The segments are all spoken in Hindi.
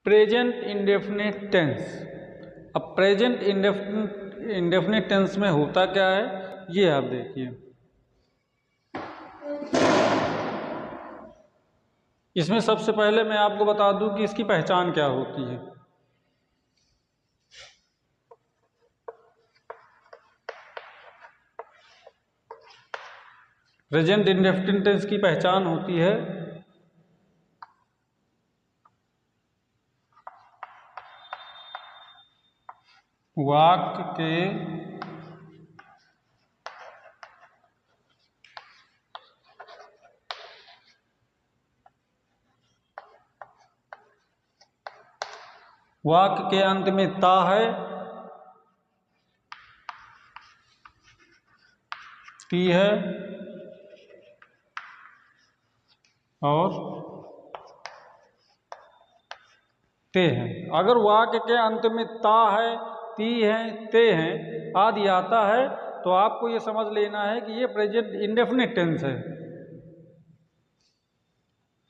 Present indefinite tense. अब प्रेजेंट इंडेफिनिट टेंस में होता क्या है ये आप देखिए। इसमें सबसे पहले मैं आपको बता दूं कि इसकी पहचान क्या होती है। प्रेजेंट इंडेफिनिट टेंस की पहचान होती है वाक्य के अंत में ता है, टी है और ते है। अगर वाक्य के अंत में ता है, ती है, ते हैं आदि आता है तो आपको ये समझ लेना है कि ये प्रेजेंट इंडेफिनिट टेंस है।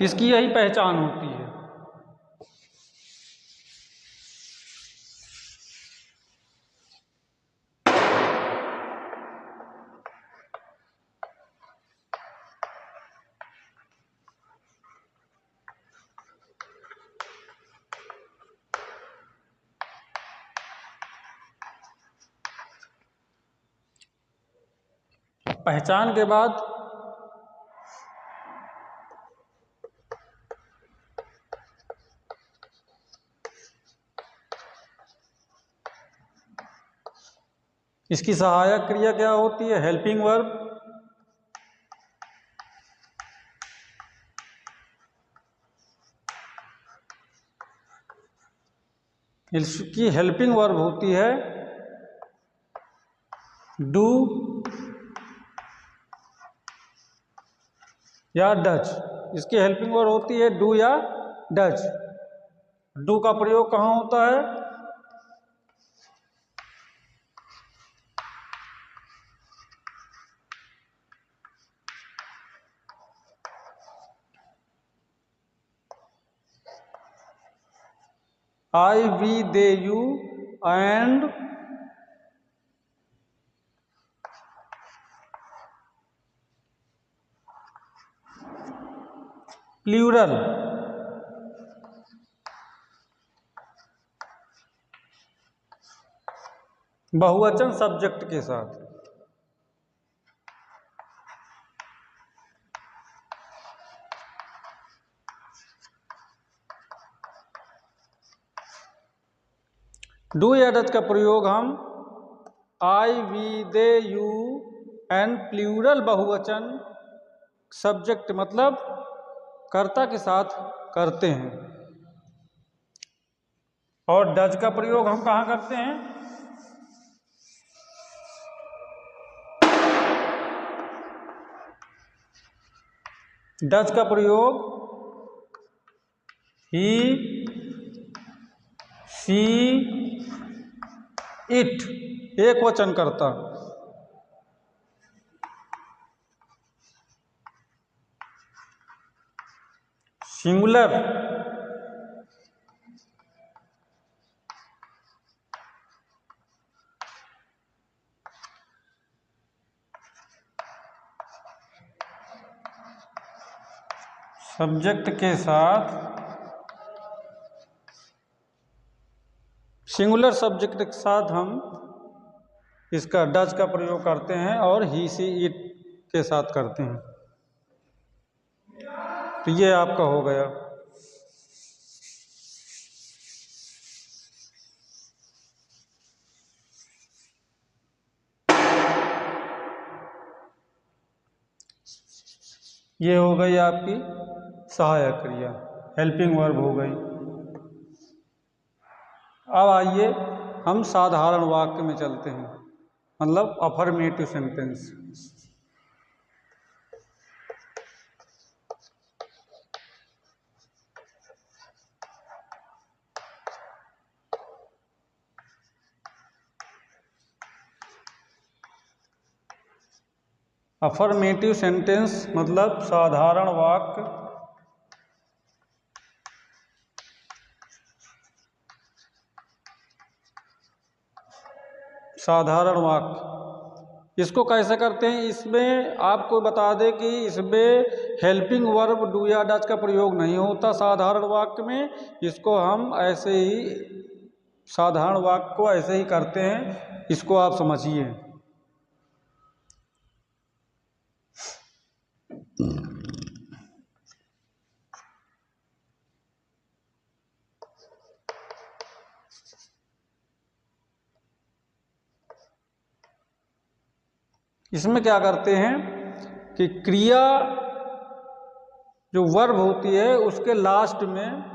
इसकी यही पहचान होती है। पहचान के बाद इसकी सहायक क्रिया क्या होती है? Helping verb. इसकी हेल्पिंग वर्ब होती है डू या डज। इसकी हेल्पिंग वर्ब होती है डू या डज। डू का प्रयोग कहाँ होता है? I, we, they, you and plural. बहुवचन सब्जेक्ट के साथ। डू या डज का प्रयोग हम I, we, they, you and plural बहुवचन सब्जेक्ट मतलब कर्ता के साथ करते हैं। और डज का प्रयोग हम कहाँ करते हैं? डज का प्रयोग ही, सी, इट एक वचन करता। सिंगुलर सब्जेक्ट के साथ, सिंगुलर सब्जेक्ट के साथ हम इसका डज का प्रयोग करते हैं और ही, सी, इट के साथ करते हैं। तो ये आपका हो गया। ये हो गई आपकी सहायक क्रिया, हेल्पिंग वर्ब हो गई। अब आइए हम साधारण वाक्य में चलते हैं, मतलब अफर्मेटिव सेंटेंस। अफर्मेटिव सेंटेंस मतलब साधारण वाक्य साधारण वाक्य। इसको कैसे करते हैं, इसमें आपको बता दें कि इसमें हेल्पिंग वर्ब डू या डज का प्रयोग नहीं होता साधारण वाक्य में। इसको हम ऐसे ही साधारण वाक्य को ऐसे ही करते हैं, इसको आप समझिए। इसमें क्या करते हैं कि क्रिया जो वर्ब होती है उसके लास्ट में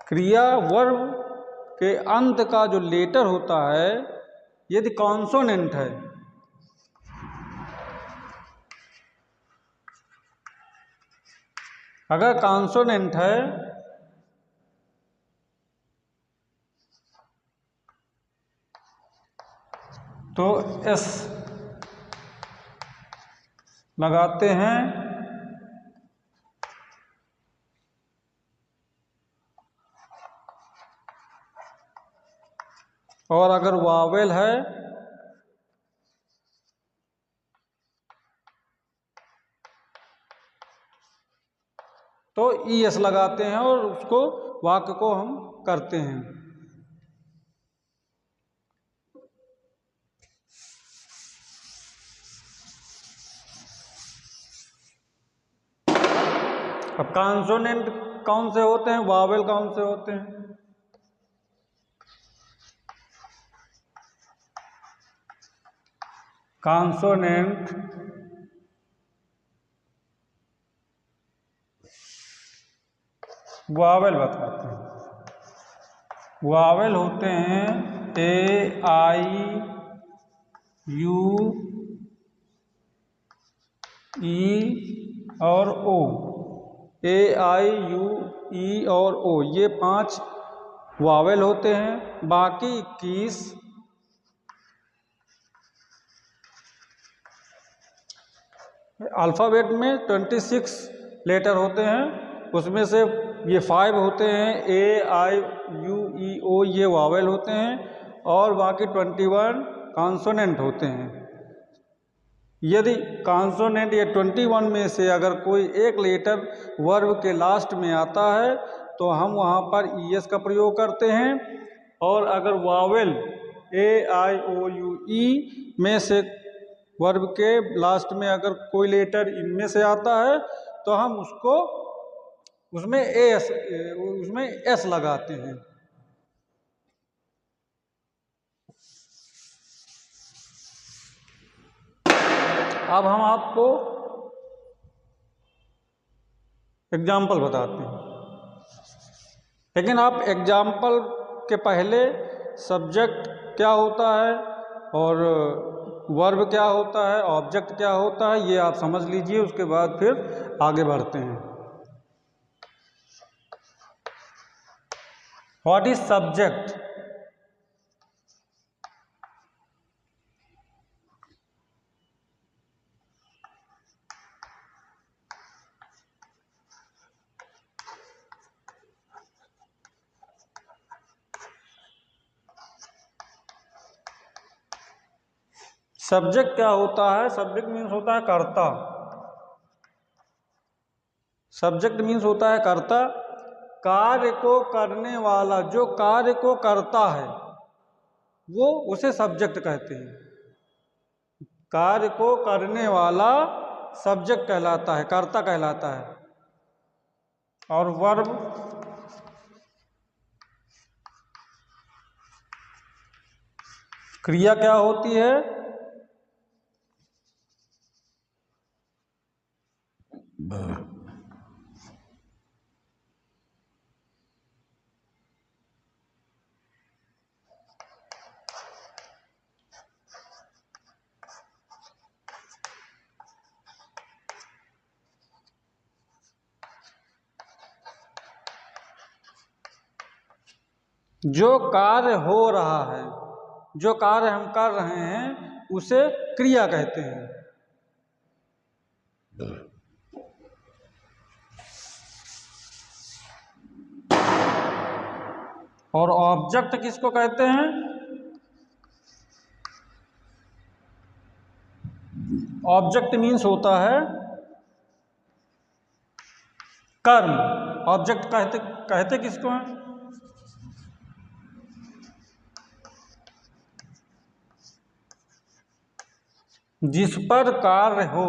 क्रिया वर्ब के अंत का जो लेटर होता है, यदि कॉन्सोनेंट है, अगर कॉन्सोनेंट है तो एस लगाते हैं, और अगर वावेल है तो ई एस लगाते हैं और उसको वाक्य को हम करते हैं। अब कॉन्सोनेंट कौन से होते हैं, वावेल कौन से होते हैं? कॉन्सोनेंट वावेल बताते हैं। वावेल होते हैं ए आई यू ई और ओ। ए आई यू ई और ओ, ये 5 वावेल होते हैं। बाकी 21 अल्फ़ाबेट में 26 लेटर होते हैं, उसमें से ये 5 होते हैं ए आई यू ई ओ, ये वावेल होते हैं, और बाकी 21 कॉन्सोनेंट होते हैं। यदि कॉन्सोनेंट या 21 में से अगर कोई एक लेटर वर्ब के लास्ट में आता है तो हम वहाँ पर ई एस का प्रयोग करते हैं, और अगर Wavell A I O you ई में से वर्ब के लास्ट में अगर कोई लेटर इनमें से आता है तो हम उसमें एस लगाते हैं। अब हम आपको एग्जाम्पल बताते हैं, लेकिन आप एग्जाम्पल के पहले सब्जेक्ट क्या होता है और वर्ब क्या होता है, ऑब्जेक्ट क्या होता है, ये आप समझ लीजिए, उसके बाद फिर आगे बढ़ते हैं। What is subject? सब्जेक्ट क्या होता है? सब्जेक्ट मीन्स होता है कर्ता। सब्जेक्ट मीन्स होता है कर्ता। कार्य को करने वाला जो कार्य को करता है वो उसे सब्जेक्ट कहते हैं। कार्य को करने वाला सब्जेक्ट कहलाता है, कर्ता कहलाता है। और वर्ब क्रिया क्या होती है? जो कार्य हो रहा है, जो कार्य हम कर रहे हैं उसे क्रिया कहते हैं। और ऑब्जेक्ट किसको कहते हैं? ऑब्जेक्ट मीन्स होता है कर्म। ऑब्जेक्ट कहते कहते किसको हैं? जिस पर कार्य हो।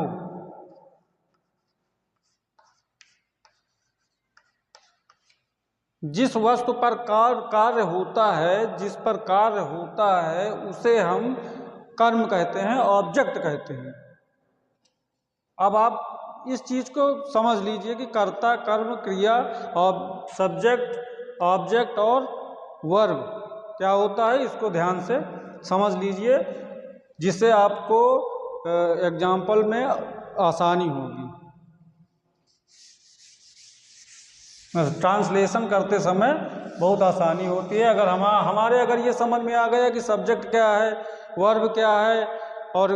जिस वस्तु पर कार्य होता है, जिस पर कार्य होता है उसे हम कर्म कहते हैं, ऑब्जेक्ट कहते हैं। अब आप इस चीज को समझ लीजिए कि कर्ता, कर्म, क्रिया, सब्जेक्ट, ऑब्जेक्ट और वर्ब क्या होता है, इसको ध्यान से समझ लीजिए, जिससे आपको एग्जाम्पल में आसानी होगी। ट्रांसलेशन करते समय बहुत आसानी होती है। अगर हमारे अगर ये समझ में आ गया कि सब्जेक्ट क्या है, वर्ब क्या है और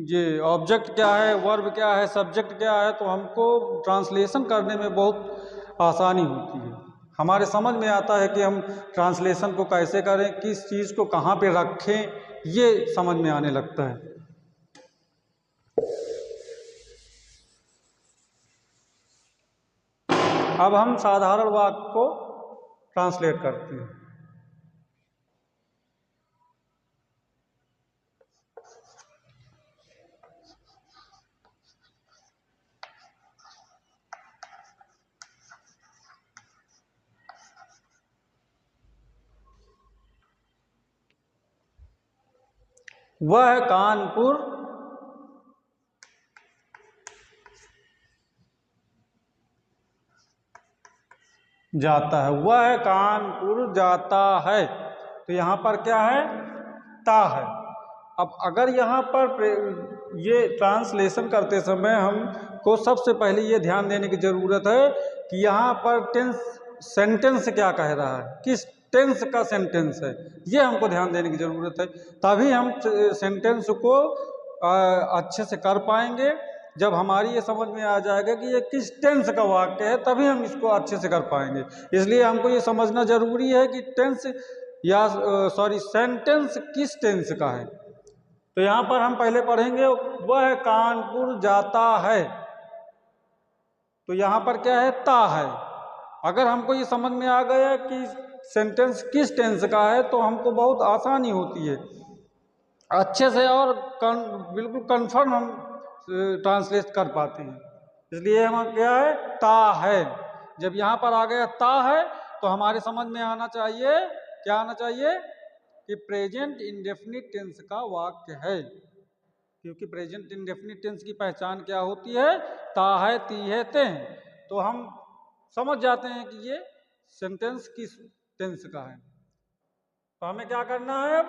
ये ऑब्जेक्ट क्या है, वर्ब क्या है, सब्जेक्ट क्या है, तो हमको ट्रांसलेशन करने में बहुत आसानी होती है। हमारे समझ में आता है कि हम ट्रांसलेशन को कैसे करें, किस चीज़ को कहाँ पे रखें, ये समझ में आने लगता है। अब हम साधारण वाक्य को ट्रांसलेट करते हैं। वह कानपुर जाता है। वह कानपुर जाता है, तो यहाँ पर क्या है? ता है। अब अगर यहाँ पर ये ट्रांसलेशन करते समय हमको सबसे पहले ये ध्यान देने की ज़रूरत है कि यहाँ पर सेंटेंस क्या कह रहा है, किस टेंस का सेंटेंस है, ये हमको ध्यान देने की ज़रूरत है। तभी हम सेंटेंस को अच्छे से कर पाएंगे। जब हमारी ये समझ में आ जाएगा कि ये किस टेंस का वाक्य है, तभी हम इसको अच्छे से कर पाएंगे। इसलिए हमको ये समझना जरूरी है कि सेंटेंस किस टेंस का है। तो यहाँ पर हम पहले पढ़ेंगे वह कानपुर जाता है, तो यहाँ पर क्या है? ता है। अगर हमको ये समझ में आ गया कि सेंटेंस किस टेंस का है तो हमको बहुत आसानी होती है अच्छे से, और बिल्कुल कंफर्म हम ट्रांसलेट कर पाते हैं। इसलिए हम क्या है? ता है। जब यहाँ पर आ गया ता है तो हमारे समझ में आना चाहिए, क्या आना चाहिए? कि प्रेजेंट इंडेफिनिट टेंस का वाक्य है। क्योंकि प्रेजेंट इंडेफिनिट टेंस की पहचान क्या होती है? ता है, ती है, ते हैं। तो हम समझ जाते हैं कि ये सेंटेंस किस टेंस का है। तो हमें क्या करना है?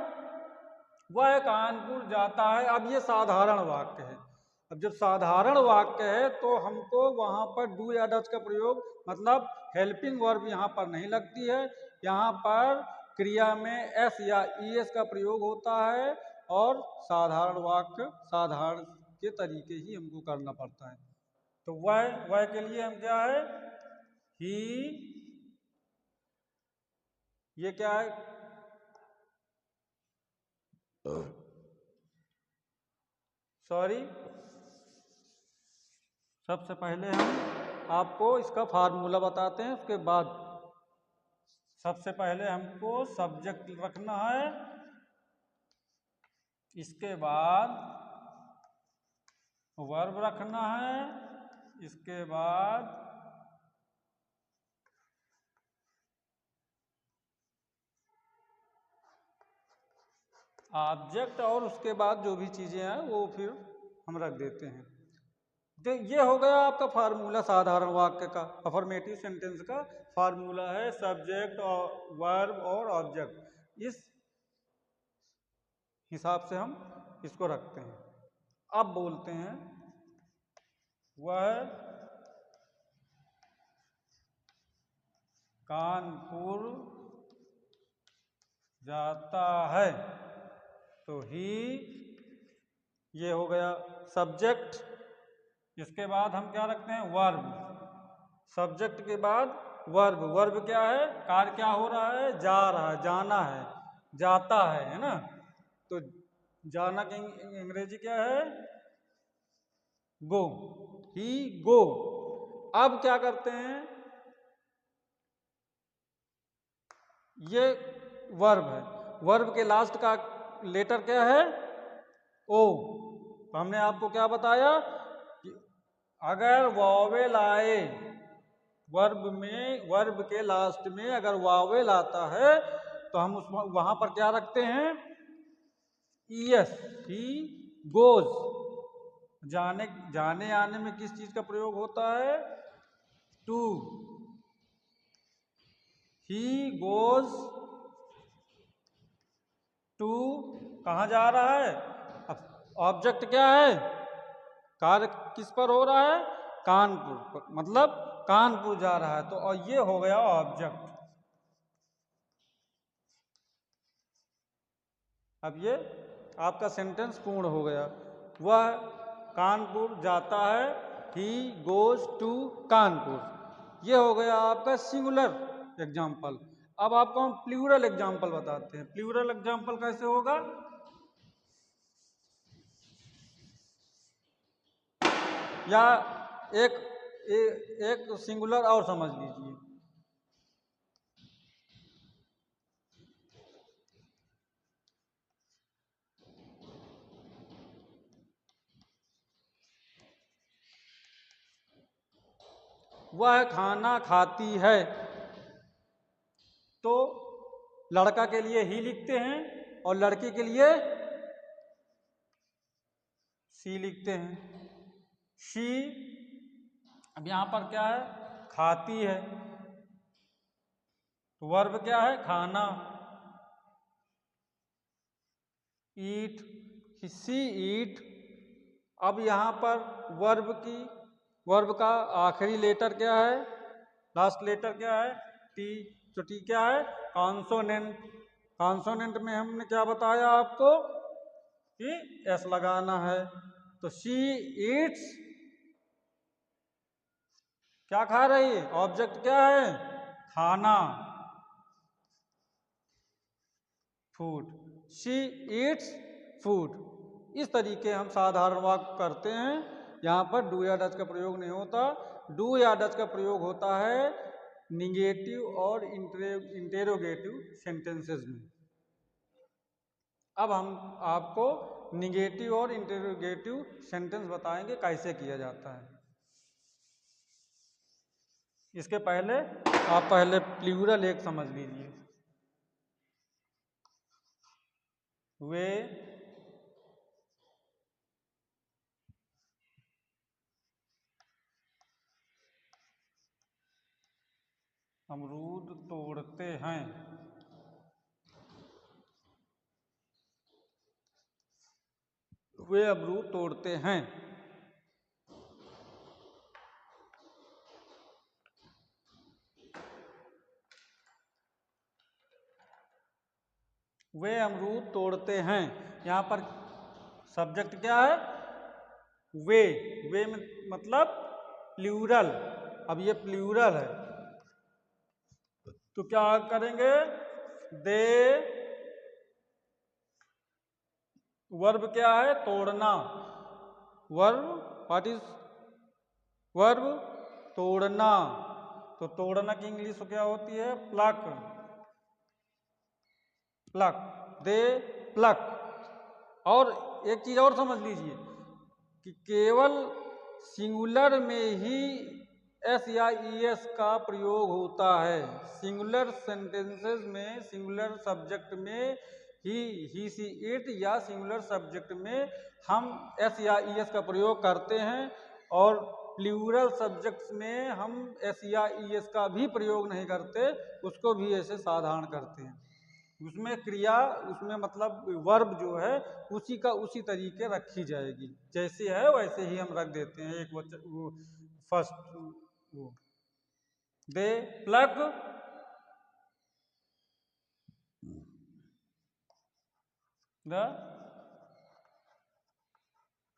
वह कानपुर जाता है। अब ये साधारण वाक्य है। अब जब साधारण वाक्य है तो हमको वहां पर डू या डज का प्रयोग, मतलब हेल्पिंग वर्ब यहाँ पर नहीं लगती है। यहाँ पर क्रिया में एस या ईएस का प्रयोग होता है और साधारण वाक्य साधारण के तरीके ही हमको करना पड़ता है। तो वह के लिए हम क्या है? ही, ये क्या है? सॉरी, सबसे पहले हम आपको इसका फार्मूला बताते हैं, उसके बाद सबसे पहले हमको सब्जेक्ट रखना है, इसके बाद वर्ब रखना है, इसके बाद ऑब्जेक्ट, और उसके बाद जो भी चीज़ें हैं वो फिर हम रख देते हैं। तो ये हो गया आपका फार्मूला साधारण वाक्य का। अफर्मेटिव सेंटेंस का फार्मूला है सब्जेक्ट और वर्ब और ऑब्जेक्ट। इस हिसाब से हम इसको रखते हैं। अब बोलते हैं वह कानपुर जाता है, तो ही ये हो गया सब्जेक्ट। इसके बाद हम क्या रखते हैं, वर्ब। सब्जेक्ट के बाद वर्ब। वर्ब क्या है, कार्य क्या हो रहा है, जा रहा है, जाना है, जाता है ना। तो जाना की अंग्रेजी क्या है, गो। ही गो। अब क्या करते हैं, ये वर्ब है, वर्ब के लास्ट का लेटर क्या है, ओ। तो हमने आपको क्या बताया कि अगर वावेल आए वर्ब में, वर्ब के लास्ट में अगर वावेल आता है तो हम उस वहां पर क्या रखते हैं, ईएस। He goes. जाने जाने आने में किस चीज का प्रयोग होता है, टू। ही गोज टू, कहाँ जा रहा है, अब ऑब्जेक्ट क्या है, कार्य किस पर हो रहा है, कानपुर पर, मतलब कानपुर जा रहा है। तो और ये हो गया ऑब्जेक्ट। अब ये आपका सेंटेंस पूर्ण हो गया। वह कानपुर जाता है, ही गोज टू कानपुर। ये हो गया आपका सिंगुलर एग्जाम्पल। अब आपको हम प्लूरल एग्जाम्पल बताते हैं। प्लूरल एग्जाम्पल कैसे होगा, या एक एक सिंगुलर और समझ लीजिए। वह खाना खाती है, तो लड़का के लिए ही लिखते हैं और लड़की के लिए सी लिखते हैं। शी, अब यहां पर क्या है, खाती है, तो वर्ब क्या है, खाना। ईट, सी ईट। अब यहां पर वर्ब का आखिरी लेटर क्या है, लास्ट लेटर क्या है, टी। तो टी क्या है, कॉन्सोनेंट। कॉन्सोनेंट में हमने क्या बताया आपको कि एस लगाना है। तो शी ईट्स, क्या खा रही है, ऑब्जेक्ट क्या है, खाना, फूड। She Yeats food. इस तरीके हम साधारण वाक्य करते हैं। यहाँ पर डू या डज का प्रयोग नहीं होता। डू या डज का प्रयोग होता है निगेटिव और इंटेरोगेटिव सेंटेंसेस में। अब हम आपको निगेटिव और इंटेरोगेटिव सेंटेंस बताएंगे कैसे किया जाता है। इसके पहले आप पहले प्लूरल एक समझ लीजिए। वे अमरूद तोड़ते हैं। वे अमरूद तोड़ते हैं। वे अमरूद तोड़ते हैं। यहाँ पर सब्जेक्ट क्या है, वे मतलब प्लूरल। अब ये प्लूरल है, तो क्या करेंगे, दे। वर्ब क्या है, तोड़ना। वर्ब, व्हाट इज वर्ब, तोड़ना। तो तोड़ना की इंग्लिश क्या होती है, प्लक। प्लक, दे प्लक। और एक चीज और समझ लीजिए कि केवल सिंगुलर में ही एस या ई एस का प्रयोग होता है। सिंगुलर सेंटेंसेस में, सिंगुलर सब्जेक्ट में ही सी इट या सिंगुलर सब्जेक्ट में हम एस या ई एस का प्रयोग करते हैं। और प्लूरल सब्जेक्ट्स में हम एस या ई एस का भी प्रयोग नहीं करते, उसको भी ऐसे साधारण करते हैं। उसमें क्रिया, उसमें मतलब वर्ब जो है उसी का उसी तरीके रखी जाएगी, जैसे है वैसे ही हम रख देते हैं। एक वो फर्स्ट वो दे प्लग द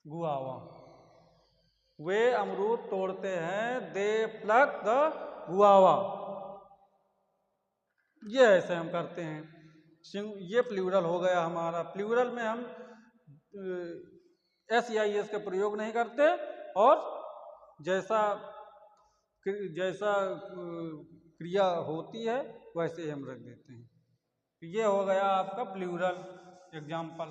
गुआवा। वे अमरूद तोड़ते हैं, दे प्लक द गुआवा। ये ऐसे हम करते हैं। ये प्लूरल हो गया हमारा। प्लूरल में हम SEIS का प्रयोग नहीं करते और जैसा जैसा क्रिया होती है वैसे ही हम रख देते हैं। ये हो गया आपका प्लूरल एग्जाम्पल।